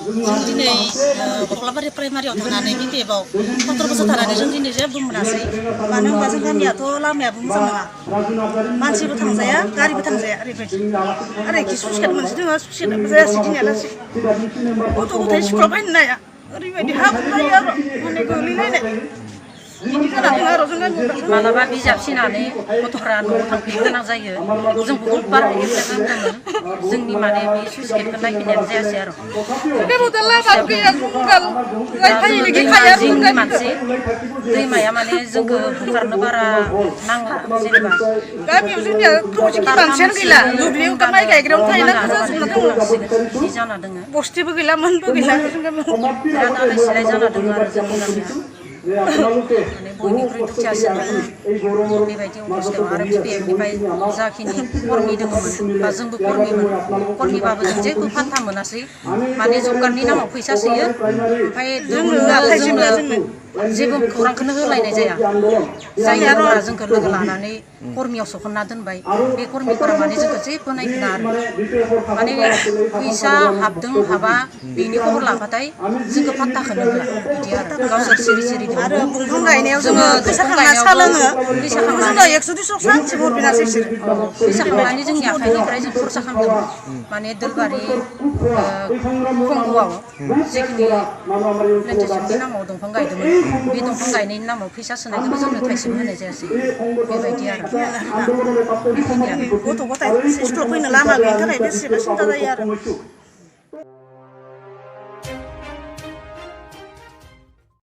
जों दिनै गख्लाबारि प्राइमारियाव थांनानै बिपिएफआव 17 बोसोर थानानै जों दिनै जेबो मोनासै मानो होनबा जों गामियाथ' लामायाबो मोजां नङा मानसिबो थांजाया गारिबो थांजाया ओरैबायदि आरो एखे सुइस गेट मोनसे दङ सुइस गेटआबो जायासै दिनैयालासै गथ' गथाय स्कुलाव फैनो हाया ओरैबायदि हाब्रु जायो आरो माने गोलैलायनाय बिदि जाना दङ आरो जों गामियाव मालाबा बिजाब सिनानै गथ'फ्रा न'आव थांफिननो गोनां जायो जों बहुत बार एप्लाइ खालामदोंमोन जोंनि माने बे सुइस गेटखौ नायफिननायानो जायासै आरो जिंनि मानसि दैमाया माने जोंखौ बुखारनो बारा नांला जेनेबा गामियाव जोंनिया खौसेथि बांसिनानो गैला दुब्लियाव माइ गायग्रायावनो थाहैनांगौ जाजोबना दङ बिदि जाना दङ बस्तिबो गैला मोनबो गैला जों गामियाव बिराद आलाय सिलाय जाना दङ आरो जोंनि गामिया माने बयनिख्रुइ दुखियासिन बेबायदि अबस्थायाव आरो बिपिएफनिफ्राय जाखिनि कर्मि दङमोन बा जोंबो कर्मिमोन कर्मिबाबो जों जेबो फान्था मोनासै माने जब कार्डनि नामाव फैसा सोयो ओमफ्राय जोंनो जेबो खौरांखौनो होलायनाय जाया जायनि उनाव जोंखौ लोगो लानानै कर्मियाव सोखनना दोनबाय बे कर्मिफोरा माने जोंखौ जेबो नायफिना आरो माने फैसा हाबदों हाबा बेनि खबर लाबाथाय जोंखौ फात्ताखौनो होला बिदि आरो गावसोर सिरि सिरि दङ आरो दंफां गायनायाव जोङो फैसा खांना सा लोङो जोंनाव 100-200 सानसेबो हरफिनासै बिसोरो फैसा खांनानै जोंनि आखाइनिफ्राय जों खरसा खालामदों माने दलबारि खंगुआव जिखिनि प्लेन्टेसननि नामाव दंफां गायदोंमोन बे दंफां गायनायनि नामाव फैसा सोनायखौबो जोंनो थाइसेबो होनाय जायासै बेबायदि आरो गथ' गथाय स्कुलाव फैनो लामा गैयिनि थाखाय बेसेबा सिन्था जायो आरो